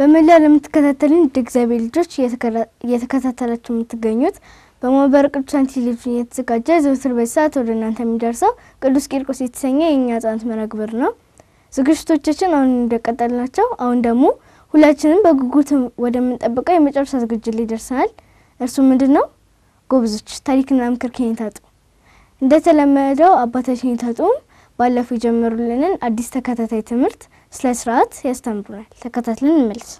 በመላ ለምትከታተሉን እግዚአብሔር ልጆች እየተከታተላችሁ የምትገኙት በማህበረ ቅዱሳን ቴሌቪዥን የተዘጋጀ ዘወትር በሰዓት ወደ እናንተ የሚደርሰው ቅዱስ ቂርቆስ የተሰኘ የኛ ጻንት መረግብር ነው። ዝግጅቶቻችን አሁን እንደቀጠልናቸው አሁን ደግሞ ሁላችንም በጉጉት ወደምንጠብቀው የመጨረሻ ዝግጅት ላይ ደርሰናል። እርሱ ምንድነው? ጎብዞች ታሪክና ምክር ከኔታጡ እንደተለመደው አባታችን ከኔታጡ ባለፈው ጀመሩልንን አዲስ ተከታታይ ትምህርት ስለ ስርዓት ያስተምሩናል። ተከታትለን እንመለስ።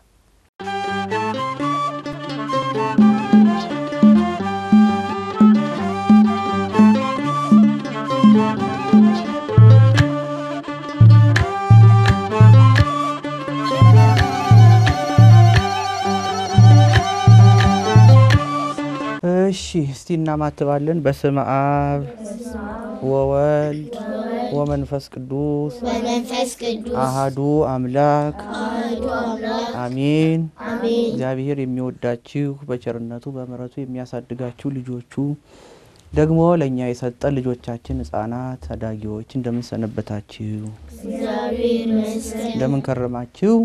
እሺ እስቲ እናማትባለን። በስመ አብ ወወልድ ወመንፈስ ቅዱስ አሐዱ አምላክ አሜን። እግዚአብሔር የሚወዳችሁ በቸርነቱ በመረቱ የሚያሳድጋችሁ ልጆቹ ደግሞ ለኛ የሰጠ ልጆቻችን ህፃናት ታዳጊዎች እንደምን ሰነበታችሁ? እግዚአብሔር ይመስገን። እንደምን ከረማችሁ?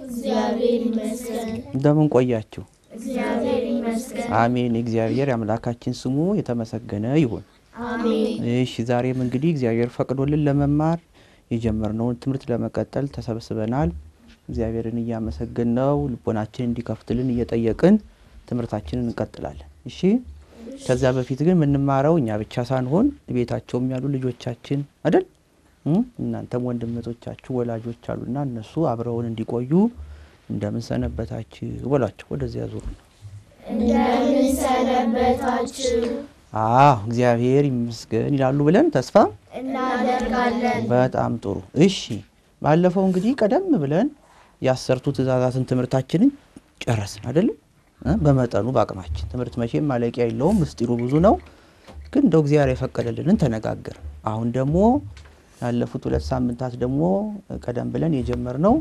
እግዚአብሔር ይመስገን። እንደምን ቆያችሁ? እግዚአብሔር ይመስገን። አሜን። እግዚአብሔር አምላካችን ስሙ የተመሰገነ ይሁን። አሜን። እሺ ዛሬም እንግዲህ እግዚአብሔር ፈቅዶልን ለመማር የጀመርነውን ትምህርት ለመቀጠል ተሰብስበናል። እግዚአብሔርን እያመሰገንነው ልቦናችንን እንዲከፍትልን እየጠየቅን ትምህርታችንን እንቀጥላለን። እሺ ከዛ በፊት ግን ምንማረው እኛ ብቻ ሳንሆን ቤታቸውም ያሉ ልጆቻችን አይደል? እናንተም ወንድሞቻችሁ ወላጆች አሉና እነሱ አብረውን እንዲቆዩ እንደምን ሰነበታችሁ ወላችሁ ወደዚያ ዙሩ። እንደምን ሰነበታችሁ? እግዚአብሔር ይመስገን ይላሉ ብለን ተስፋ እናደርጋለን። በጣም ጥሩ። እሺ ባለፈው እንግዲህ ቀደም ብለን ያሰርቱ ትእዛዛትን ትምህርታችንን ጨረስን አይደል? በመጠኑ በአቅማችን ትምህርት መቼም ማለቂያ የለውም፣ ምስጢሩ ብዙ ነው። ግን እንደው እግዚአብሔር የፈቀደልንን ተነጋገር። አሁን ደግሞ ያለፉት 2 ሳምንታት ደግሞ ቀደም ብለን የጀመርነው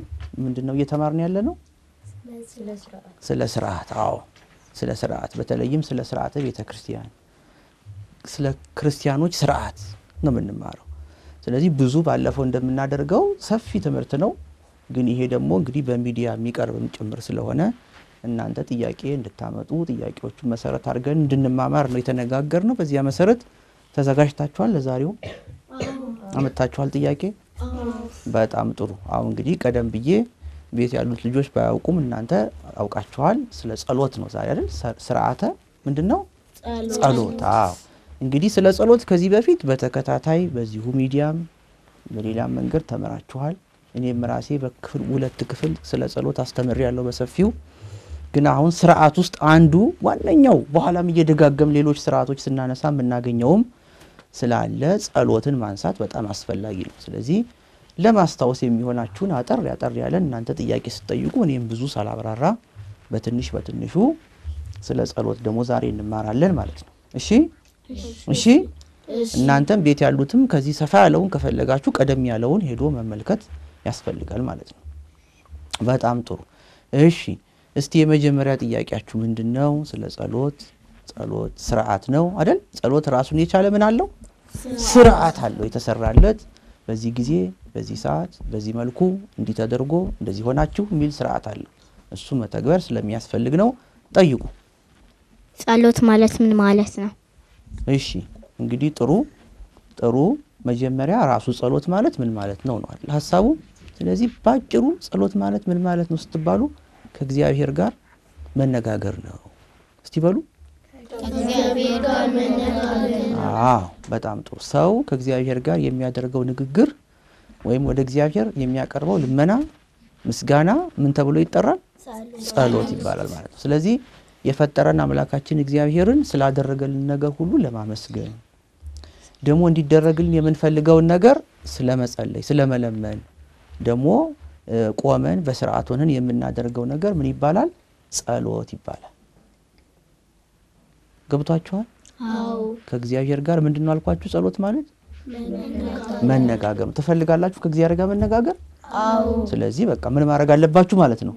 ምንድነው እየተማርን ያለነው? ስለ ስርዓት። ስለ ስርዓት በተለይም ስለ ስርዓተ ቤተክርስቲያን ስለ ክርስቲያኖች ስርዓት ነው የምንማረው። ስለዚህ ብዙ ባለፈው እንደምናደርገው ሰፊ ትምህርት ነው። ግን ይሄ ደግሞ እንግዲህ በሚዲያ የሚቀርብም ጭምር ስለሆነ እናንተ ጥያቄ እንድታመጡ ጥያቄዎቹን መሰረት አድርገን እንድንማማር ነው የተነጋገርነው። በዚያ መሰረት ተዘጋጅታችኋል? ለዛሬው አመጣችኋል ጥያቄ? በጣም ጥሩ። አሁን እንግዲህ ቀደም ብዬ ቤት ያሉት ልጆች ባያውቁም እናንተ አውቃችኋል። ስለ ጸሎት ነው ዛሬ አይደል? ስርዓተ ምንድነው? ጸሎት። እንግዲህ ስለ ጸሎት ከዚህ በፊት በተከታታይ በዚሁ ሚዲያም በሌላም መንገድ ተመራችኋል። እኔም ራሴ በክፍል 2 ክፍል ስለ ጸሎት አስተምሬያለሁ በሰፊው። ግን አሁን ስርዓት ውስጥ አንዱ ዋነኛው በኋላም እየደጋገም ሌሎች ስርዓቶች ስናነሳ የምናገኘውም ስላለ ጸሎትን ማንሳት በጣም አስፈላጊ ነው። ስለዚህ ለማስታወስ የሚሆናችሁን አጠር ያለ እናንተ ጥያቄ ስትጠይቁ እኔም ብዙ ሳላብራራ በትንሹ ስለ ጸሎት ደግሞ ዛሬ እንማራለን ማለት ነው። እሺ እናንተም ቤት ያሉትም ከዚህ ሰፋ ያለውን ከፈለጋችሁ ቀደም ያለውን ሄዶ መመልከት ያስፈልጋል ማለት ነው። በጣም ጥሩ። እሺ እስቲ የመጀመሪያ ጥያቄያችሁ ምንድነው? ስለ ጸሎት ስርዓት ነው አይደል? ጸሎት ራሱን የቻለ ምን አለው? ስርዓት አለው የተሰራለት። በዚህ ጊዜ በዚህ ሰዓት በዚህ መልኩ እንዲተደርጎ እንደዚህ ሆናችሁ የሚል ስርዓት አለው። እሱ መተግበር ስለሚያስፈልግ ነው። ጠይቁ። ጸሎት ማለት ምን ማለት ነው? እሺ እንግዲህ ጥሩ መጀመሪያ ራሱ ጸሎት ማለት ምን ማለት ነው ነው ሐሳቡ። ስለዚህ ባጭሩ ጸሎት ማለት ምን ማለት ነው ስትባሉ ከእግዚአብሔር ጋር መነጋገር ነው። እስቲ በሉ ከእግዚአብሔር ጋር መነጋገር። በጣም ጥሩ። ሰው ከእግዚአብሔር ጋር የሚያደርገው ንግግር ወይም ወደ እግዚአብሔር የሚያቀርበው ልመና ምስጋና ምን ተብሎ ይጠራል? ጸሎት ይባላል ማለት ነው። ስለዚህ የፈጠረን አምላካችን እግዚአብሔርን ስላደረገልን ነገር ሁሉ ለማመስገን ደግሞ እንዲደረግልን የምንፈልገውን ነገር ስለመጸለይ ስለመለመን ደግሞ ቆመን በስርዓት ሆነን የምናደርገው ነገር ምን ይባላል? ጸሎት ይባላል። ገብቷችኋል? ከእግዚአብሔር ጋር ምንድነው አልኳችሁ? ጸሎት ማለት መነጋገር። ትፈልጋላችሁ ከእግዚአብሔር ጋር መነጋገር? ስለዚህ በቃ ምን ማድረግ አለባችሁ ማለት ነው?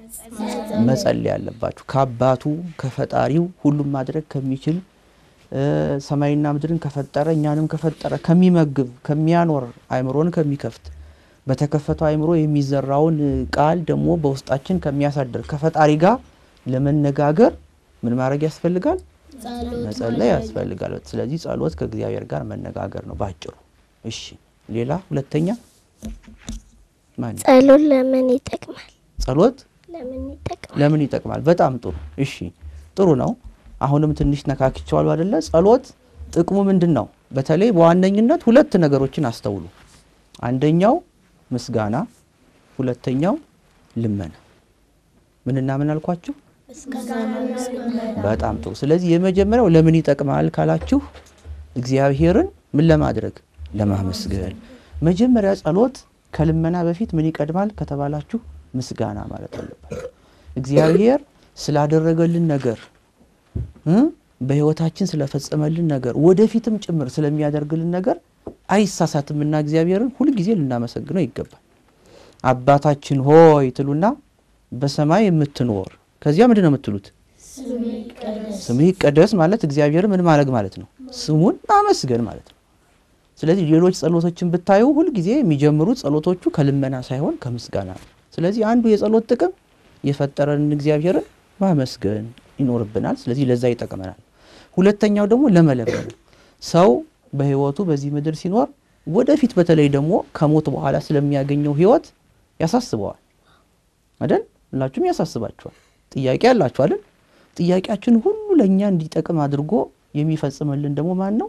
መጸለይ አለባችሁ። ከአባቱ ከፈጣሪው ሁሉም ማድረግ ከሚችል ሰማይና ምድርን ከፈጠረ እኛንም ከፈጠረ ከሚመግብ ከሚያኖር አይምሮን ከሚከፍት በተከፈተው አይምሮ የሚዘራውን ቃል ደግሞ በውስጣችን ከሚያሳድር ከፈጣሪ ጋር ለመነጋገር ምን ማድረግ ያስፈልጋል? መጸለይ ያስፈልጋል። ስለዚህ ጸሎት ከእግዚአብሔር ጋር መነጋገር ነው ባጭሩ። እሺ ሌላ ሁለተኛ ማን? ጸሎት ለምን ይጠቅማል? ጸሎት ለምን ይጠቅማል? በጣም ጥሩ። እሺ ጥሩ ነው። አሁንም ትንሽ ነካክቻለሁ አይደለ? ጸሎት ጥቅሙ ምንድነው? በተለይ በዋነኝነት ሁለት ነገሮችን አስተውሉ። አንደኛው ምስጋና፣ ሁለተኛው ልመና። ምንና ምን አልኳችሁ? በጣም ጥሩ። ስለዚህ የመጀመሪያው ለምን ይጠቅማል ካላችሁ እግዚአብሔርን ምን ለማድረግ? ለማመስገን። መጀመሪያ ጸሎት ከልመና በፊት ምን ይቀድማል ከተባላችሁ ምስጋና ማለት አለበት። እግዚአብሔር ስላደረገልን ነገር በህይወታችን ስለፈጸመልን ነገር ወደፊትም ጭምር ስለሚያደርግልን ነገር አይሳሳትምና እግዚአብሔርን ሁሉ ጊዜ ልናመሰግነው ይገባል። አባታችን ሆይ ትሉና በሰማይ የምትኖር ከዚያ ምንድነው የምትሉት? ስምህ ይቀደስ ማለት እግዚአብሔር ምን ማድረግ ማለት ነው? ስሙን ማመስገን ማለት ነው። ስለዚህ ሌሎች ጸሎቶችን ብታዩ ሁሉ ጊዜ የሚጀምሩት ጸሎቶቹ ከልመና ሳይሆን ከምስጋና ነው። ስለዚህ አንዱ የጸሎት ጥቅም የፈጠረንን እግዚአብሔርን ማመስገን ይኖርብናል። ስለዚህ ለዛ ይጠቅመናል። ሁለተኛው ደግሞ ለመለመን ሰው በህይወቱ በዚህ ምድር ሲኖር ወደፊት በተለይ ደግሞ ከሞት በኋላ ስለሚያገኘው ህይወት ያሳስበዋል አይደል? ሁላችሁም ያሳስባችኋል። ጥያቄ አላችሁ አይደል? ጥያቄያችን ሁሉ ለኛ እንዲጠቅም አድርጎ የሚፈጽምልን ደግሞ ማን ነው?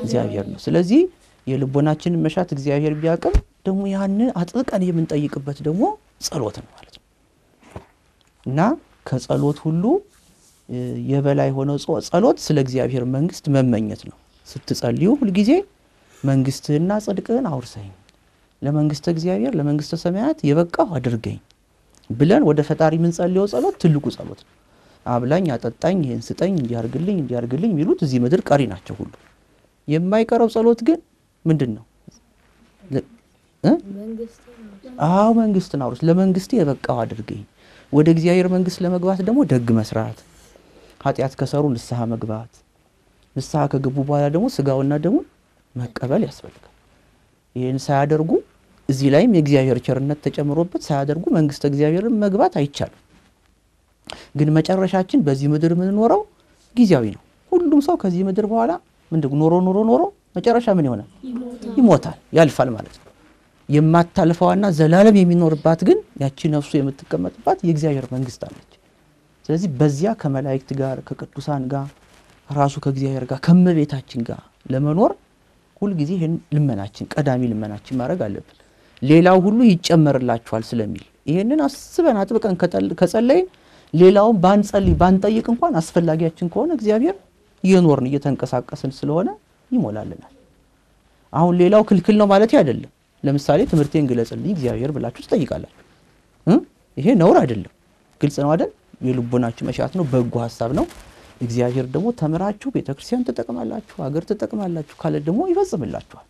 እግዚአብሔር ነው። ስለዚህ የልቦናችንን መሻት እግዚአብሔር ቢያቀም ደግሞ ያን አጥብቀን የምንጠይቅበት ደግሞ ጸሎት ነው ማለት ነው። እና ከጸሎት ሁሉ የበላይ ሆነው ጸሎት ስለ እግዚአብሔር መንግስት መመኘት ነው። ስትጸልዩ ሁሉ ጊዜ መንግስትህና ጽድቅህን አውርሰኝ፣ ለመንግስተ እግዚአብሔር ለመንግስተ ሰማያት የበቃው አድርገኝ ብለን ወደ ፈጣሪ ምን ጸልየው ጸሎት ትልቁ ጸሎት ነው። አብላኝ፣ አጠጣኝ፣ ይሄን ስጠኝ፣ እንዲያርግልኝ የሚሉት እዚህ ምድር ቀሪ ናቸው ሁሉ። የማይቀረው ጸሎት ግን ምንድነው? መንግስትን አውርስ፣ ለመንግስቴ የበቃው አድርገኝ። ወደ እግዚአብሔር መንግስት ለመግባት ደግሞ ደግ መስራት፣ ኃጢአት ከሰሩ ንስሐ መግባት፣ ንስሐ ከገቡ በኋላ ደግሞ ስጋውና ደሙን መቀበል ያስፈልጋል። ይሄን ሳያደርጉ እዚህ ላይም የእግዚአብሔር ቸርነት ተጨምሮበት ሳያደርጉ መንግስተ እግዚአብሔርን መግባት አይቻልም። ግን መጨረሻችን በዚህ ምድር ምን ኖረው ጊዜያዊ ነው። ሁሉም ሰው ከዚህ ምድር በኋላ ምንድነው ኖሮ መጨረሻ ምን ይሆናል? ይሞታል፣ ያልፋል ማለት ነው። የማታልፈዋና ዘላለም የሚኖርባት ግን ያቺ ነፍሱ የምትቀመጥባት የእግዚአብሔር መንግስት አለች። ስለዚህ በዚያ ከመላእክት ጋር ከቅዱሳን ጋር ራሱ ከእግዚአብሔር ጋር ከመቤታችን ጋር ለመኖር ሁሉ ጊዜ ይሄን ልመናችን ቀዳሚ ልመናችን ማድረግ አለብን። ሌላው ሁሉ ይጨመርላችኋል ስለሚል ይሄንን አስበን አጥብቀን ከጸለይን ሌላውን ባንጠይቅ እንኳን አስፈላጊያችን ከሆነ እግዚአብሔር እየኖርን እየተንቀሳቀስን ስለሆነ ይሞላልናል። አሁን ሌላው ክልክል ነው ማለት አይደለም። ለምሳሌ ትምህርቴን ግለጽልኝ እግዚአብሔር ብላችሁ ትጠይቃላችሁ። ይሄ ነውር አይደለም፣ ግልጽ ነው አይደል? የልቦናችሁ መሻት ነው፣ በጎ ሐሳብ ነው። እግዚአብሔር ደግሞ ተምራችሁ ቤተክርስቲያን ተጠቅማላችሁ፣ ሀገር ተጠቅማላችሁ ካለ ደግሞ ይፈጽምላችኋል።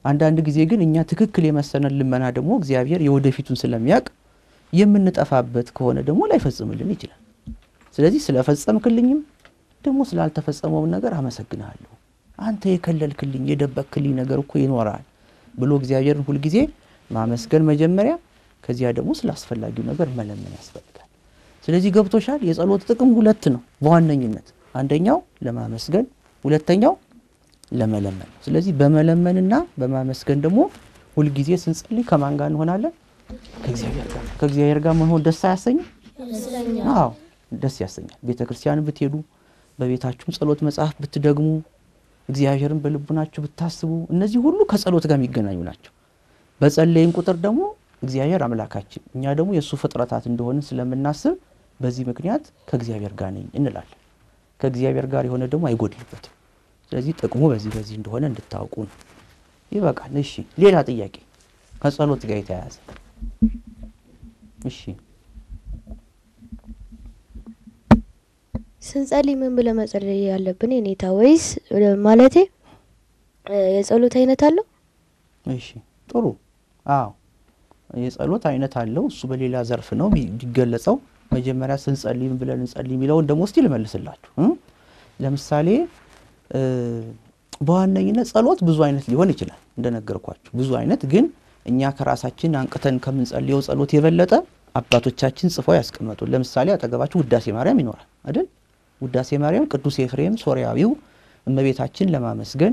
አንዳንድ ጊዜ ግን እኛ ትክክል የመሰነን ልመና ደግሞ እግዚአብሔር የወደፊቱን ስለሚያውቅ የምንጠፋበት ከሆነ ደግሞ ላይፈጽምልን ይችላል። ስለዚህ ስለፈጸምክልኝም ደግሞ ስላልተፈጸመው ነገር አመሰግናለሁ፣ አንተ የከለልክልኝ የደበክልኝ ነገር እኮ ይኖራል ብሎ እግዚአብሔርን ሁሉ ጊዜ ማመስገን መጀመሪያ፣ ከዚያ ደግሞ ስላስፈላጊው ነገር መለመን ያስፈልጋል። ስለዚህ ገብቶሻል? የጸሎት ጥቅም ሁለት ነው በዋነኝነት። አንደኛው ለማመስገን፣ ሁለተኛው ለመለመን። ስለዚህ በመለመንና በማመስገን ደግሞ ሁሉ ጊዜ ስንጸልይ ከማን ጋር እንሆናለን? ከእግዚአብሔር ጋር መሆን ደስ አያሰኝም? አዎ ደስ ያሰኛል። ቤተክርስቲያን ብትሄዱ፣ በቤታችሁም ጸሎት መጽሐፍ ብትደግሙ፣ እግዚአብሔርን በልቡናችሁ ብታስቡ፣ እነዚህ ሁሉ ከጸሎት ጋር የሚገናኙ ናቸው። በጸለይን ቁጥር ደግሞ እግዚአብሔር አምላካችን እኛ ደግሞ የሱ ፍጥረታት እንደሆነ ስለምናስብ በዚህ ምክንያት ከእግዚአብሔር ጋር ነኝ እንላለን። ከእግዚአብሔር ጋር የሆነ ደግሞ አይጎድልበትም። ስለዚህ ጥቅሙ በዚህ እንደሆነ እንድታውቁ ነው። ይበቃል። እሺ ሌላ ጥያቄ ከጸሎት ጋር የተያያዘ? እሺ ስንጸልይ ምን ብለ መጸለይ ያለብን የኔታ? ወይስ ማለቴ የጸሎት አይነት አለው? እሺ ጥሩ። አዎ የጸሎት አይነት አለው። እሱ በሌላ ዘርፍ ነው ቢገለጸው። መጀመሪያ ስንጸልይ ምን ብለን እንጸልይ የሚለውን ደግሞ እስቲ ልመልስላችሁ። ለምሳሌ በዋነኝነት ጸሎት ብዙ አይነት ሊሆን ይችላል እንደነገርኳችሁ ብዙ አይነት ግን እኛ ከራሳችን አንቅተን ከምንጸልየው ጸሎት የበለጠ አባቶቻችን ጽፈው ያስቀመጡ ለምሳሌ አጠገባችሁ ውዳሴ ማርያም ይኖራል አይደል ውዳሴ ማርያም ቅዱስ ኤፍሬም ሶሪያዊው እመቤታችን ለማመስገን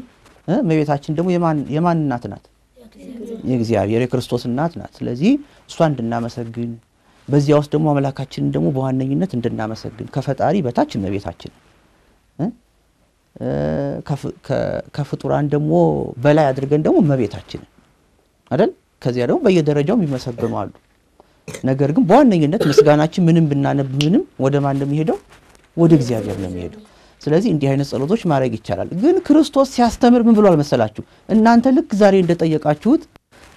እመቤታችን ደግሞ የማን እናት ናት የእግዚአብሔር የክርስቶስ እናት ናት ስለዚህ እሷ እንድናመሰግን በዚያ ውስጥ ደግሞ አምላካችንን ደግሞ በዋነኝነት እንድናመሰግን ከፈጣሪ በታች እመቤታችን ከፍጡራን ደግሞ በላይ አድርገን ደግሞ እመቤታችን አይደል ከዚያ ደግሞ በየደረጃው የሚመሰገኑ አሉ ነገር ግን በዋነኝነት ምስጋናችን ምንም ብናነብ ምንም ወደ ማን እንደሚሄደው ወደ እግዚአብሔር ነው የሚሄደው ስለዚህ እንዲህ አይነት ጸሎቶች ማድረግ ይቻላል ግን ክርስቶስ ሲያስተምር ምን ብሏል መሰላችሁ እናንተ ልክ ዛሬ እንደጠየቃችሁት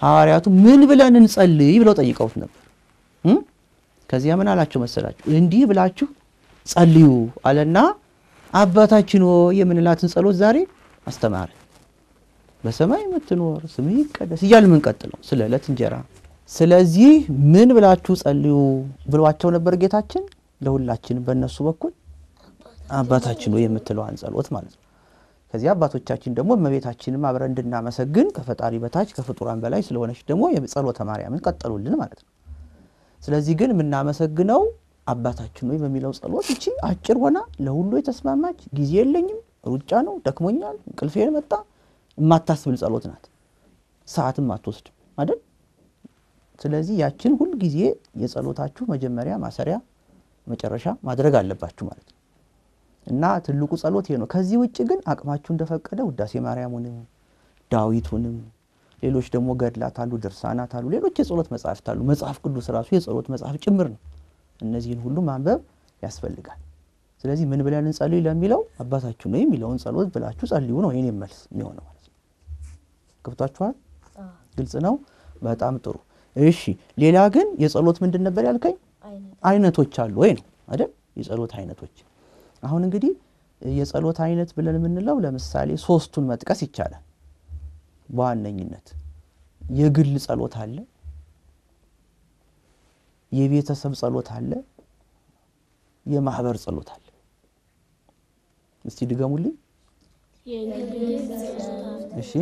ሐዋርያቱ ምን ብለን እንጸልይ ብለው ጠይቀውት ነበር ከዚያ ምን አላችሁ መሰላችሁ እንዲህ ብላችሁ ጸልዩ አለና አባታችን ሆይ የምንላትን ጸሎት ዛሬ አስተማረ በሰማይ የምትኖር ስምህ ይቀደስ እያልን ምን ቀጥለው ስለ ዕለት እንጀራ ስለዚህ ምን ብላችሁ ጸልዩ ብሏቸው ነበር ጌታችን ለሁላችን በእነሱ በኩል አባታችን ሆይ የምትለዋን ጸሎት ማለት ነው ከዚያ አባቶቻችን ደግሞ እመቤታችንን አብረን እንድናመሰግን ከፈጣሪ በታች ከፍጡራን በላይ ስለሆነች ደግሞ የጸሎተ ማርያምን ቀጠሉልን ማለት ነው ስለዚህ ግን ምናመሰግነው አባታችን ሆይ በሚለው ጸሎት እቺ አጭር ሆና ለሁሉ የተስማማች ጊዜ የለኝም ሩጫ ነው ደክሞኛል እንቅልፌን መጣ ማታስብል ጸሎት ናት ሰዓትም አትወስድም አይደል ስለዚህ ያችን ሁሉ ጊዜ የጸሎታችሁ መጀመሪያ ማሰሪያ መጨረሻ ማድረግ አለባችሁ ማለት ነው እና ትልቁ ጸሎት ይሄ ነው ከዚህ ውጪ ግን አቅማችሁ እንደፈቀደ ውዳሴ ማርያሙንም ዳዊቱንም ሌሎች ደግሞ ገድላት አሉ ድርሳናት አሉ ሌሎች የጸሎት መጻሕፍት አሉ መጽሐፍ ቅዱስ ራሱ የጸሎት መጽሐፍ ጭምር ነው እነዚህን ሁሉ ማንበብ ያስፈልጋል ስለዚህ ምን ብለን እንጸልይ ለሚለው አባታችን ነው የሚለውን ጸሎት ብላችሁ ጸልዩ ነው የኔ መልስ የሚሆነው ማለት ነው ገብታችኋል ግልጽ ነው በጣም ጥሩ እሺ ሌላ ግን የጸሎት ምንድን ነበር ያልከኝ አይነቶች አሉ ወይ ነው አይደል የጸሎት አይነቶች አሁን እንግዲህ የጸሎት አይነት ብለን የምንለው ለምሳሌ ሶስቱን መጥቀስ ይቻላል በዋነኝነት የግል ጸሎት አለ የቤተሰብ ጸሎት አለ የማህበር ጸሎት አለ እስቲ ድገሙልኝ እሺ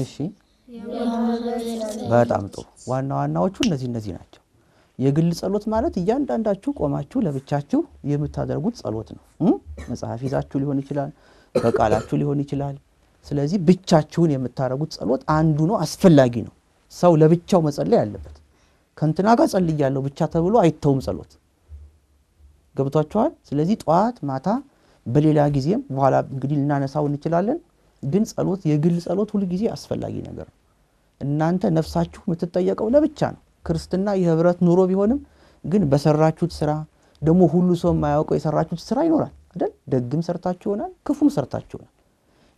እሺ በጣም ጥሩ ዋናዎቹ እነዚህ ናቸው የግል ጸሎት ማለት እያንዳንዳችሁ ቆማችሁ ለብቻችሁ የምታደርጉት ጸሎት ነው መጽሐፍ ይዛችሁ ሊሆን ይችላል በቃላችሁ ሊሆን ይችላል ስለዚህ ብቻችሁን የምታደርጉት ጸሎት አንዱ ነው አስፈላጊ ነው ሰው ለብቻው መጸለይ ያለበት ከንትና ጋር ጸልያለሁ ብቻ ተብሎ አይተውም ጸሎት ገብቷችኋል ስለዚህ ጧት ማታ በሌላ ጊዜም በኋላ እንግዲህ ልናነሳው እንችላለን ግን ጸሎት የግል ጸሎት ሁሉ ጊዜ አስፈላጊ ነገር ነው እናንተ ነፍሳችሁ የምትጠየቀው ለብቻ ነው ክርስትና የህብረት ኑሮ ቢሆንም ግን በሰራችሁት ስራ ደግሞ ሁሉ ሰው የማያውቀው የሰራችሁት ስራ ይኖራል አይደል ደግም ሰርታችሁ ይሆናል ክፉም ሰርታችሁ ይሆናል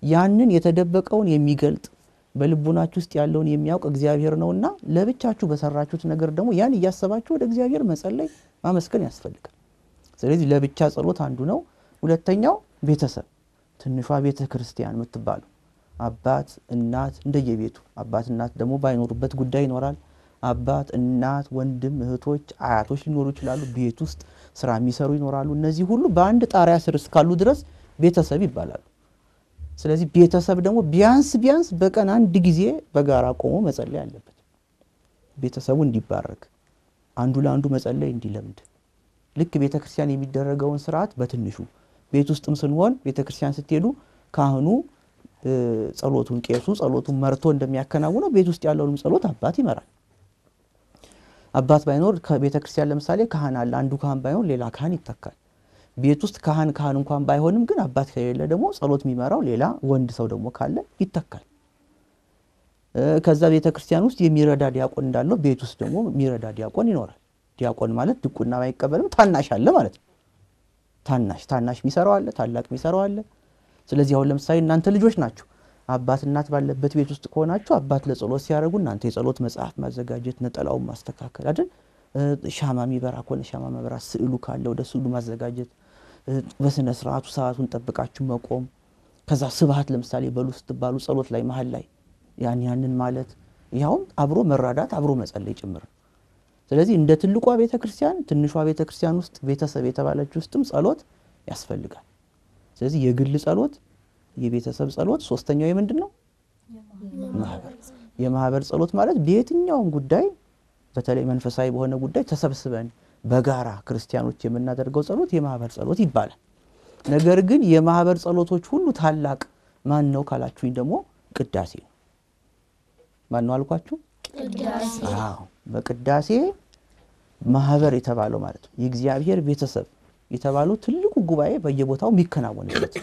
ያንን የተደበቀውን የሚገልጥ በልቡናችሁ ውስጥ ያለውን የሚያውቅ እግዚአብሔር ነውና ለብቻችሁ በሰራችሁት ነገር ደግሞ ያን ያያሰባችሁ ወደ እግዚአብሔር መጸለይ ማመስገን ያስፈልጋል ስለዚህ ለብቻ ጸሎት አንዱ ነው ሁለተኛው ቤተሰብ ትንሿ ቤተ ክርስቲያን የምትባለው አባት እናት እንደየቤቱ አባት እናት ደግሞ ባይኖሩበት ጉዳይ ይኖራል አባት እናት ወንድም እህቶች አያቶች ሊኖሩ ይችላሉ ቤት ውስጥ ስራ የሚሰሩ ይኖራሉ እነዚህ ሁሉ በአንድ ጣሪያ ስር እስካሉ ድረስ ቤተሰብ ይባላሉ ስለዚህ ቤተሰብ ደግሞ ቢያንስ በቀን አንድ ጊዜ በጋራ ቆሞ መጸለይ አለበት ቤተሰቡ እንዲባረክ አንዱ ለአንዱ መጸለይ እንዲለምድ ልክ ቤተክርስቲያን የሚደረገውን ስርዓት በትንሹ ቤት ውስጥም ስንሆን ቤተክርስቲያን ስትሄዱ ካህኑ ጸሎቱን ቄሱ ጸሎቱን መርቶ እንደሚያከናውነው ቤት ውስጥ ያለውን ጸሎት አባት ይመራል አባት ባይኖር ከቤተክርስቲያን ለምሳሌ ካህን አለ አንዱ ካህን ባይሆን ሌላ ካህን ይተካል ቤት ውስጥ ካህን እንኳን ባይሆንም ግን አባት ከሌለ ደግሞ ጸሎት የሚመራው ሌላ ወንድ ሰው ደግሞ ካለ ይተካል ከዛ ቤተክርስቲያን ውስጥ የሚረዳ ዲያቆን እንዳለው ቤት ውስጥ ደግሞ የሚረዳ ዲያቆን ይኖራል ዲያቆን ማለት ድቁና ባይቀበልም ታናሽ አለ ማለት ነው ታናሽ የሚሰራው አለ ታላቅ የሚሰራው አለ ስለዚህ አሁን ለምሳሌ እናንተ ልጆች ናችሁ አባት እናት ባለበት ቤት ውስጥ ከሆናችሁ አባት ለጸሎት ሲያደርጉ እናንተ የጸሎት መጽሐፍ ማዘጋጀት ነጠላውን ማስተካከል አይደል ሻማ የሚበራ ከሆነ ሻማ መብራት ስዕሉ ካለ ወደ ስዕሉ ማዘጋጀት በስነ ስርዓቱ ሰዓቱን ጠብቃችሁ መቆም ከዛ ስብሐት ለምሳሌ በሉ ስትባሉ ጸሎት ላይ መሃል ላይ ያንን ማለት ያውም አብሮ መራዳት አብሮ መጸለይ ጭምር ስለዚህ እንደ ትልቋ ቤተክርስቲያን ትንሿ ቤተክርስቲያን ውስጥ ቤተሰብ የተባለች ውስጥም ጸሎት ያስፈልጋል ስለዚህ የግል ጸሎት የቤተሰብ ጸሎት፣ ሶስተኛው የምንድነው? ማህበር። የማህበር ጸሎት ማለት በየትኛው ጉዳይ በተለይ መንፈሳዊ በሆነ ጉዳይ ተሰብስበን በጋራ ክርስቲያኖች የምናደርገው ጸሎት የማህበር ጸሎት ይባላል። ነገር ግን የማህበር ጸሎቶች ሁሉ ታላቅ ማን ነው ካላችሁኝ ደግሞ ቅዳሴ ነው። ማን ነው አልኳችሁ? ቅዳሴ። አዎ በቅዳሴ ማህበር የተባለው ማለት ነው የእግዚአብሔር ቤተሰብ የተባለው ትልቁ ጉባኤ በየቦታው የሚከናወንበት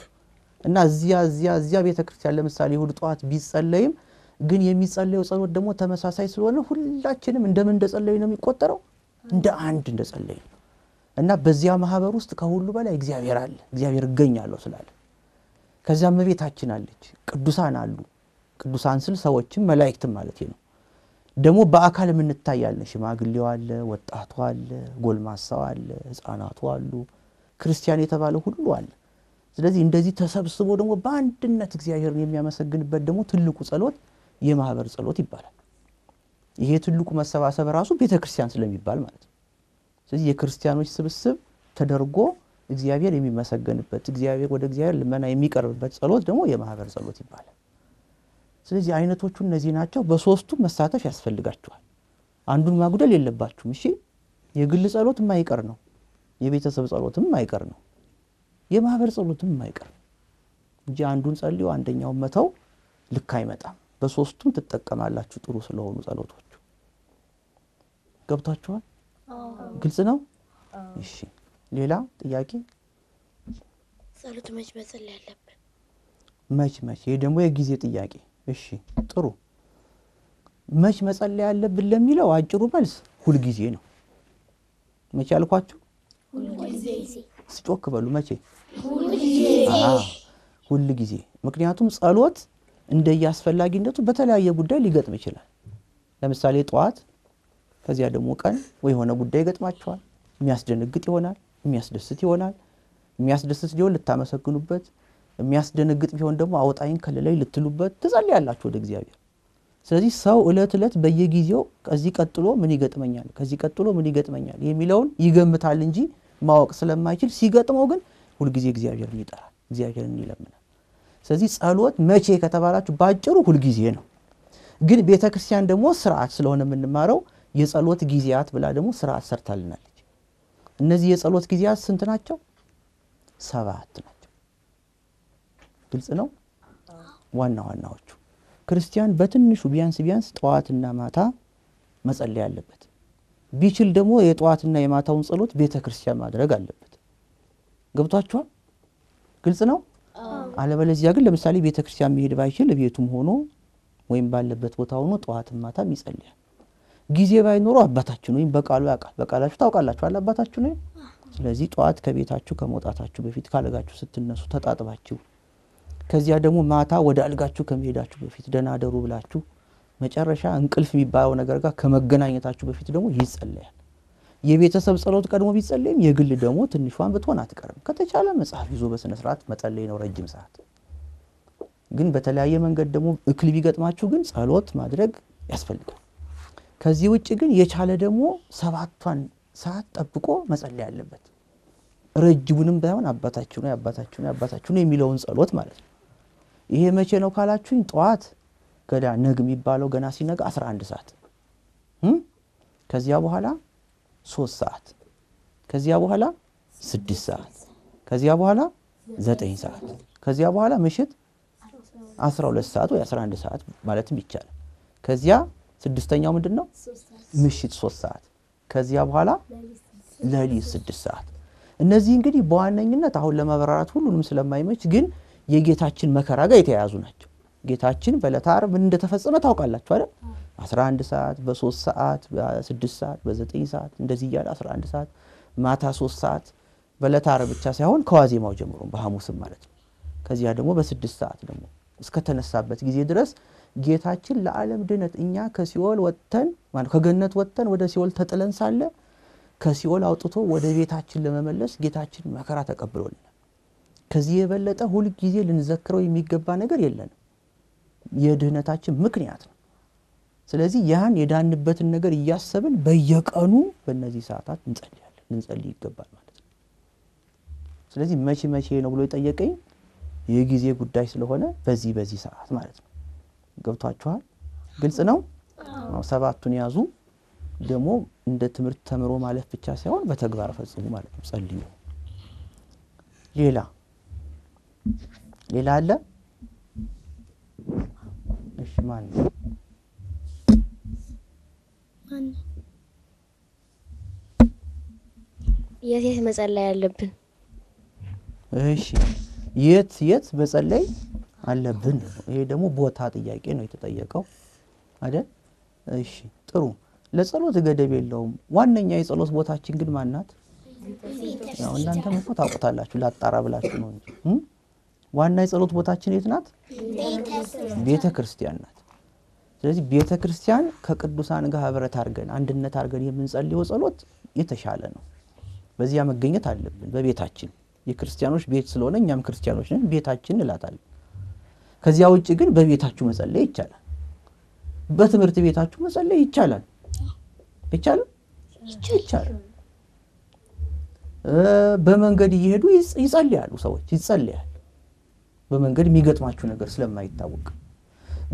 እና እዚያ ቤተክርስቲያን ለምሳሌ እሁድ ጧት ቢጸለይም ግን የሚጸለየው ጸሎት ደግሞ ተመሳሳይ ስለሆነ ሁላችንም እንደጸለይ ነው የሚቆጠረው እንደ አንድ እንደጸለይ ነው እና በዚያ ማህበር ውስጥ ከሁሉ በላይ እግዚአብሔር አለ። እግዚአብሔር ይገኛለው ስላለ ከዚያም እመቤታችን አለች፣ ቅዱሳን አሉ። ቅዱሳን ስል ሰዎችም መላእክትም ማለት ነው። ደግሞ በአካል የምንታያለን። ሽማግሌው አለ፣ ወጣቱ አለ፣ ጎልማሳው አለ፣ ህፃናቱ አሉ፣ ክርስቲያን የተባለ ሁሉ አለ። ስለዚህ እንደዚህ ተሰብስቦ ደግሞ በአንድነት እግዚአብሔርን የሚያመሰግንበት ደግሞ ትልቁ ጸሎት የማህበር ጸሎት ይባላል። ይሄ ትልቁ መሰባሰብ ራሱ ቤተክርስቲያን ስለሚባል ማለት ነው። ስለዚህ የክርስቲያኖች ስብስብ ተደርጎ እግዚአብሔር የሚመሰገንበት እግዚአብሔር ወደ እግዚአብሔር ልመና የሚቀርብበት ጸሎት ደግሞ የማህበር ጸሎት ይባላል። ስለዚህ አይነቶቹ እነዚህ ናቸው። በሶስቱ መሳተፍ ያስፈልጋቸዋል። አንዱን ማጉደል የለባችሁም። እሺ የግል ጸሎት የማይቀር ነው፣ የቤተሰብ ጸሎትም የማይቀር ነው፣ የማህበር ጸሎትም የማይቀር ነው እንጂ አንዱን ጸልዩ አንደኛውን መተው ልክ አይመጣም። በሶስቱም ትጠቀማላችሁ ጥሩ ስለሆኑ ጸሎቶቹ። ገብታችኋል? ግልጽ ነው? እሺ ሌላ ጥያቄ? ጸሎት መች መጸለይ ያለብን? መች ይሄ ደግሞ የጊዜ ጥያቄ። እሺ ጥሩ። መች መጸለይ ያለብን ለሚለው አጭሩ መልስ ሁሉ ጊዜ ነው። መች አልኳችሁ? ሁሉ ጊዜ። ስጮክ በሉ መቼ? ሁሉ ጊዜ። ሁሉ ጊዜ። ምክንያቱም ጸሎት እንደያስፈልጊነቱ በተለያየ ጉዳይ ሊገጥም ይችላል። ለምሳሌ ጧት ከዚያ ደግሞ ቀን ወይ ሆነ ጉዳይ ገጥማችኋል። የሚያስደነግጥ ይሆናል፣ የሚያስደስት ይሆናል። የሚያስደስት ሊሆን ልታመሰግኑበት፣ የሚያስደነግጥ ቢሆን ደግሞ አውጣይን ከለላይ ልትሉበት ትጸልያላችሁ ወደ እግዚአብሔር። ስለዚህ ሰው እለት በየጊዜው ከዚህ ቀጥሎ ምን ይገጥመኛል ከዚህ ቀጥሎ ምን ይገጥመኛል የሚለውን ይገምታል እንጂ ማወቅ ስለማይችል ሲገጥመው ግን ሁሉ ጊዜ እግዚአብሔርን ይጠራል፣ እግዚአብሔርን ይለምናል። ስለዚህ ጸሎት መቼ ከተባላችሁ ባጭሩ ሁሉ ጊዜ ነው። ግን ቤተክርስቲያን ደግሞ ስርዓት ስለሆነ የምንማረው የጸሎት ጊዜያት ብላ ደግሞ ስርዓት ሰርታልናለች። እነዚህ የጸሎት ጊዜያት ስንት ናቸው? 7 ናቸው። ግልጽ ነው? ዋናዎቹ ክርስቲያን በትንሹ ቢያንስ ጠዋትና ማታ መጸለይ አለበት። ቢችል ደግሞ የጠዋትና የማታውን ጸሎት ቤተክርስቲያን ማድረግ አለበት። ገብቷችኋል? ግልጽ ነው? አለበለዚያ ግን ለምሳሌ ቤተክርስቲያን መሄድ ባይችል ቤቱም ሆኖ ወይም ባለበት ቦታ ሆኖ ጠዋትና ማታም ይጸልያል። ጊዜ ባይኖር አባታችን ወይም በቃሉ ያውቃል። በቃላችሁ ታውቃላችሁ አለ አባታችሁ ነው። ስለዚህ ጠዋት ከቤታችሁ ከመውጣታችሁ በፊት ካለጋችሁ ስትነሱ ተጣጥባችሁ ከዚያ ደግሞ ማታ ወደ አልጋችሁ ከመሄዳችሁ በፊት ደህና አደሩ ብላችሁ መጨረሻ እንቅልፍ የሚባለው ነገር ጋር ከመገናኘታችሁ በፊት ደግሞ ይጸለያል። የቤተሰብ ጸሎት ቀድሞ ቢጸለይም የግል ደግሞ ትንሿን ብትሆን አትቀርም። ከተቻለ መጽሐፍ ይዞ በስነ ስርዓት መጸለይ ነው ረጅም ሰዓት። ግን በተለያየ መንገድ ደግሞ እክል ቢገጥማችሁ ግን ጸሎት ማድረግ ያስፈልጋል። ከዚህ ውጪ ግን የቻለ ደግሞ 7ቷን ሰዓት ጠብቆ መጸለይ ያለበት። ረጅሙንም ባይሆን አባታችሁ ነው የሚለውን ጸሎት ማለት ነው። ይሄ መቼ ነው ካላችሁኝ ጠዋት ገዳ ነግ የሚባለው ገና ሲነጋ 11 ሰዓት ከዚያ በኋላ 3 ሰዓት ከዚያ በኋላ 6 ሰዓት ከዚያ በኋላ 9 ሰዓት ከዚያ በኋላ ምሽት 12 ሰዓት ወይ 11 ሰዓት ማለትም ይቻላል። ከዚያ ስድስተኛው ምንድነው? ምሽት 3 ሰዓት ከዚያ በኋላ ለሊት 6 ሰዓት። እነዚህ እንግዲህ በዋነኝነት አሁን ለማብራራት ሁሉንም ስለማይመች ግን የጌታችን መከራ ጋር የተያያዙ ናቸው። ጌታችን በዕለተ ዓርብ ምን እንደተፈጸመ ታውቃላችሁ አይደል? 11 ሰዓት፣ በ3 ሰዓት፣ በ6 ሰዓት፣ በ9 ሰዓት እንደዚህ እያለ 11 ሰዓት፣ ማታ 3 ሰዓት በዕለተ ዓርብ ብቻ ሳይሆን ከዋዜማው ጀምሮ በሐሙስም ማለት ነው። ከዚያ ደግሞ በ6 ሰዓት ደግሞ እስከ ተነሳበት ጊዜ ድረስ ጌታችን ለዓለም ድነት እኛ ከሲኦል ወጥተን ማለት ከገነት ወጥተን ወደ ሲኦል ተጥለን ሳለ ከሲኦል አውጥቶ ወደ ቤታችን ለመመለስ ጌታችን መከራ ተቀብሎልናል። ከዚህ የበለጠ ሁሉ ጊዜ ልንዘክረው የሚገባ ነገር የለንም። የድህነታችን ምክንያት ነው። ስለዚህ ያን የዳንበትን ነገር እያሰብን በየቀኑ በእነዚህ ሰዓታት እንጸልይ ይገባል ማለት ነው። ስለዚህ መቼ ነው ብሎ የጠየቀኝ የጊዜ ጉዳይ ስለሆነ በዚህ ሰዓት ማለት ነው ገብቷችኋል ግልጽ ነው ሰባቱን ያዙ ደግሞ እንደ ትምህርት ተምሮ ማለፍ ብቻ ሳይሆን በተግባር ፈጽሙ ማለት ነው ጸልዩ ሌላ አለ እሺ ማን የት መጸለይ ያለብን እሺ የት መጸለይ አለብን ይሄ ደግሞ ቦታ ጥያቄ ነው የተጠየቀው አይደል እሺ ጥሩ ለጸሎት ገደብ የለውም ዋነኛ የጸሎት ቦታችን ግን ማናት ያው እናንተ መጥቶ ታውቁታላችሁ ላጣራ ብላችሁ ነው እንጂ ዋና የጸሎት ቦታችን የት ናት ቤተክርስቲያን ናት ስለዚህ ቤተክርስቲያን ከቅዱሳን ጋር ህብረት አድርገን አንድነት አድርገን የምንጸልየው ጸሎት የተሻለ ነው በዚያ መገኘት አለብን በቤታችን የክርስቲያኖች ቤት ስለሆነ እኛም ክርስቲያኖች ነን ቤታችን እንላታለን ከዚያ ውጪ ግን በቤታችሁ መጸለይ ይቻላል በትምህርት ቤታችሁ መጸለይ ይቻላል በመንገድ ይሄዱ ይጸልያሉ ሰዎች ይጸልያሉ በመንገድ የሚገጥማችሁ ነገር ስለማይታወቅ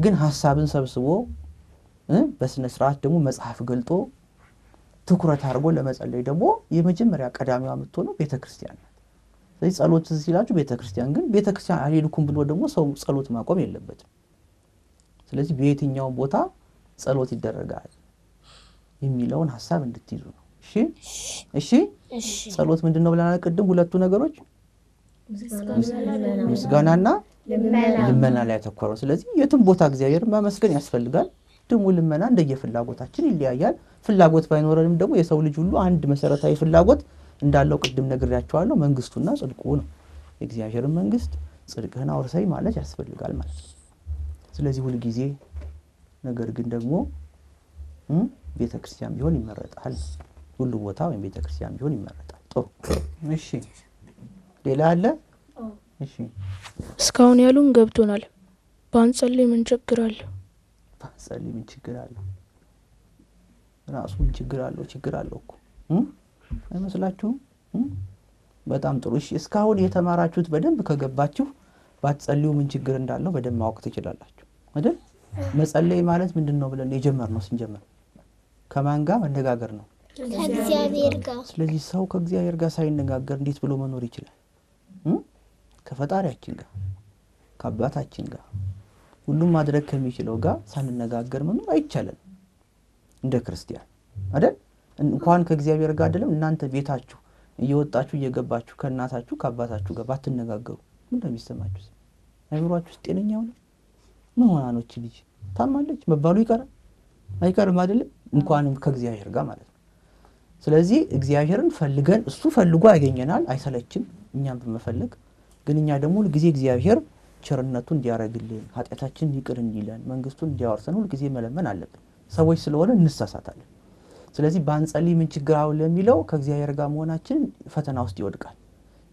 ግን ሐሳብን ሰብስቦ በስነ ስርዓት ደግሞ መጽሐፍ ገልጦ ትኩረት አድርጎ ለመጸለይ ደግሞ የመጀመሪያ ቀዳሚዋ የምትሆነው ቤተክርስቲያን ናት ስለዚህ ጸሎት ሲላችሁ ቤተክርስቲያን ግን ቤተክርስቲያን አልሄድኩም ብሎ ደግሞ ሰው ጸሎት ማቆም የለበትም ስለዚህ በየትኛው ቦታ ጸሎት ይደረጋል የሚለውን ሐሳብ እንድትይዙ ነው እሺ ጸሎት ምንድነው ብለናል ቅድም ሁለቱ ነገሮች ምስጋናና ልመና ላይ ተኮረው ስለዚህ የትም ቦታ እግዚአብሔር ማመስገን ያስፈልጋል ደግሞ ልመና እንደየፍላጎታችን ይለያያል ፍላጎት ባይኖርንም ደግሞ የሰው ልጅ ሁሉ አንድ መሰረታዊ ፍላጎት እንዳለው ቅድም ነግሬያችኋለሁ መንግስቱና ጽድቁ ነው የእግዚአብሔር መንግስት ጽድቅህን አውርሰይ ማለት ያስፈልጋል ማለት ነው ስለዚህ ሁሉ ጊዜ ነገር ግን ደግሞ ቤተክርስቲያን ቢሆን ይመረጣል ሁሉ ቦታ ወይ ቤተክርስቲያን ቢሆን ይመረጣል ጥሩ እሺ ሌላ አለ እሺ እስካሁን ያሉን ገብቶናል ባንጸልይ ምን ችግር አለ ባንጸልይ ምን ችግር አለ ራሱ ምን ችግር አለው እኮ አይመስላችሁም በጣም ጥሩ እሺ እስካሁን የተማራችሁት በደንብ ከገባችሁ ባትጸልዩ ምን ችግር እንዳለው በደንብ ማወቅ ትችላላችሁ አይደል መጸለይ ማለት ምንድነው ብለን የጀመርነው ስንጀምር ከማን ጋር መነጋገር ነው ከእግዚአብሔር ጋር ስለዚህ ሰው ከእግዚአብሔር ጋር ሳይነጋገር እንዴት ብሎ መኖር ይችላል ከፈጣሪያችን ጋር ከአባታችን ጋር ሁሉም ማድረግ ከሚችለው ጋር ሳንነጋገር መኖር አይቻልም እንደ ክርስቲያን አይደል እንኳን ከእግዚአብሔር ጋር አይደለም እናንተ ቤታችሁ እየወጣችሁ እየገባችሁ ከእናታችሁ ከአባታችሁ ጋር ባትነጋገሩ ምን እንደሚሰማችሁ አይምሯችሁ ጤነኛው ነው ምን ሆና ነው እቺ ልጅ ታማለች መባሉ አይቀርም አይደል እንኳንም ከእግዚአብሔር ጋር ማለት ነው ስለዚህ እግዚአብሔርን ፈልገን እሱ ፈልጎ ያገኘናል አይሰለችም እኛም በመፈለግ ግን እኛ ደግሞ ለጊዜ እግዚአብሔር ቸርነቱን እንዲያረግልን ኃጢያታችንን ይቅር እንዲለን መንግስቱን እንዲያወርሰን ሁሉ ጊዜ መለመን አለብን ሰዎች ስለሆነ እንሳሳታለን ስለዚህ ባንጸልይ ምን ችግር አለ የሚለው ከእግዚአብሔር ጋር መሆናችን ፈተና ውስጥ ይወድቃል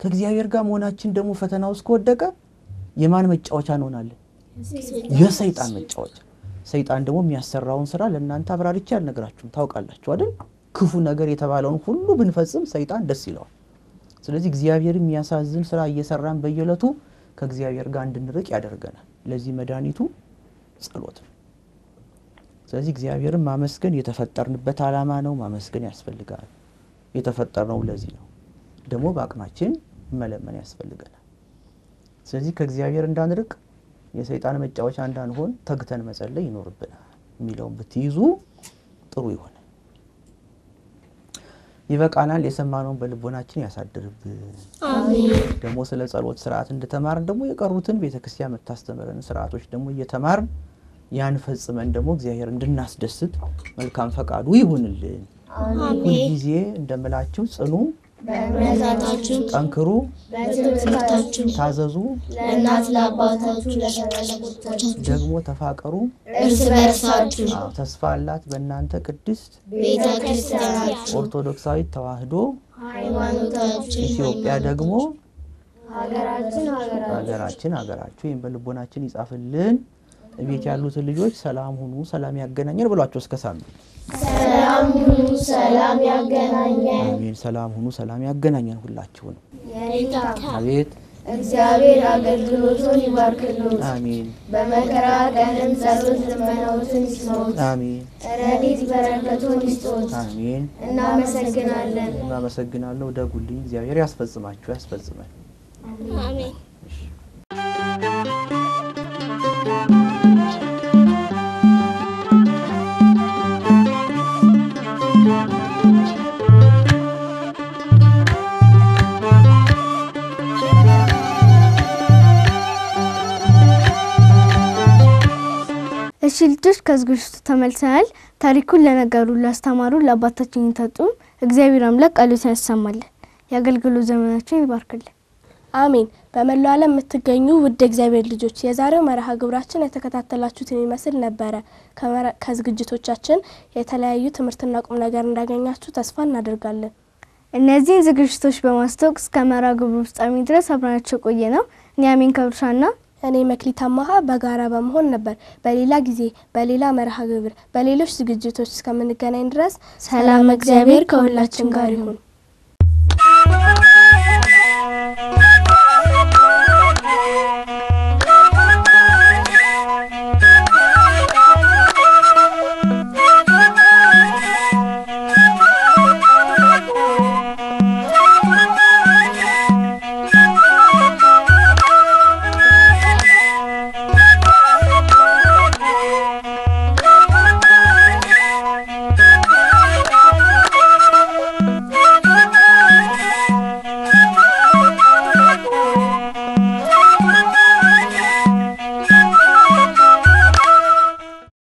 ከእግዚአብሔር ጋር መሆናችን ደግሞ ፈተና ውስጥ ከወደቀ የማን መጫወቻ እንሆናለን የሰይጣን መጫወቻ ሰይጣን ደግሞ የሚያሰራውን ስራ ለእናንተ አብራርቼ አልነግራችሁም ታውቃላችሁ አይደል ክፉ ነገር የተባለውን ሁሉ ብንፈጽም ሰይጣን ደስ ይለዋል ስለዚህ እግዚአብሔር የሚያሳዝን ስራ እየሰራን በየለቱ ከእግዚአብሔር ጋር እንድንርቅ ያደርገናል ለዚህ መድኃኒቱ ጸሎት ነው ስለዚህ እግዚአብሔርን ማመስገን የተፈጠርንበት ዓላማ ነው ማመስገን ያስፈልጋል የተፈጠርነው ለዚህ ነው ደግሞ በአቅማችን መለመን ያስፈልጋል ስለዚህ ከእግዚአብሔር እንዳንርቅ የሰይጣን መጫወቻ እንዳንሆን ተግተን መጸለይ ይኖርብናል የሚለውን ብትይዙ ጥሩ ይሆናል ይበቃናል የሰማነውን በልቦናችን ያሳድርብን አሜን ደግሞ ስለ ጸሎት ስርዓት እንደተማርን ደግሞ የቀሩትን ቤተክርስቲያን መታስተምረን ስርዓቶች ደግሞ እየተማርን ያን ፈጽመን ደግሞ እግዚአብሔር እንድናስደስት መልካም ፈቃዱ ይሁንልን አሜን ጊዜ እንደምላችሁ ጽኑ በእምነታችሁ ጠንክሩ በትምህርታችሁ ታዘዙ ለእናት ለአባታችሁ ለተቀደሙት ደግሞ ተፋቀሩ እርስ በርሳችሁ ተስፋ አላት በእናንተ ቅድስት ቤተ ክርስቲያናችሁ ኦርቶዶክሳዊት ተዋህዶ ሃይማኖታችሁ ኢትዮጵያ ደግሞ ሀገራችን ሀገራችሁ ይሄን በልቦናችን ይጻፍልን ቤት ያሉትን ልጆች ሰላም ሁኑ ሰላም ያገናኘን ብሏቸው እስከ ሳምንት ሰላም ሁኑ ሰላም ያገናኘን አሜን ሰላም ሁኑ ሰላም ያገናኘን ሁላችሁን የኔታ አቤት እግዚአብሔር አገልግሎቱን ይባርክልዎት። አሜን በመከራ ቀንም ጸሎት ልመናዎትን ይስማዎት። አሜን ረድኤት በረከቱን ይስጥዎት። አሜን። እናመሰግናለን። እናመሰግናለሁ። ደጉልኝ። እግዚአብሔር ያስፈጽማችሁ ያስፈጽማል። አሜን። እሺ ልጆች ከዝግጅቱ ተመልሰናል። ታሪኩን ለነገሩ ላስተማሩ ለአባታችን ተጡም እግዚአብሔር አምላክ ቃሉን ያሰማልን። የአገልግሎት ዘመናችን ይባርክልን። አሜን። በመላው ዓለም የምትገኙ ውድ እግዚአብሔር ልጆች የዛሬው መርሃ ግብራችን የተከታተላችሁትን ይመስል ነበረ። ከዝግጅቶቻችን የተለያዩ ትምህርትና ቁም ነገር እንዳገኛችሁ ተስፋ እናደርጋለን። እነዚህን ዝግጅቶች በማስተዋወቅ እስከ መርሃ ግብሩ ፍጻሜ ድረስ አብረናችሁ ቆየነው። እኔ አሜን ከብርሻና እኔ መክሊት አማሃ በጋራ በመሆን ነበር። በሌላ ጊዜ በሌላ መርሃ ግብር በሌሎች ዝግጅቶች እስከምንገናኝ ድረስ ሰላም እግዚአብሔር ከሁላችን ጋር ይሁን።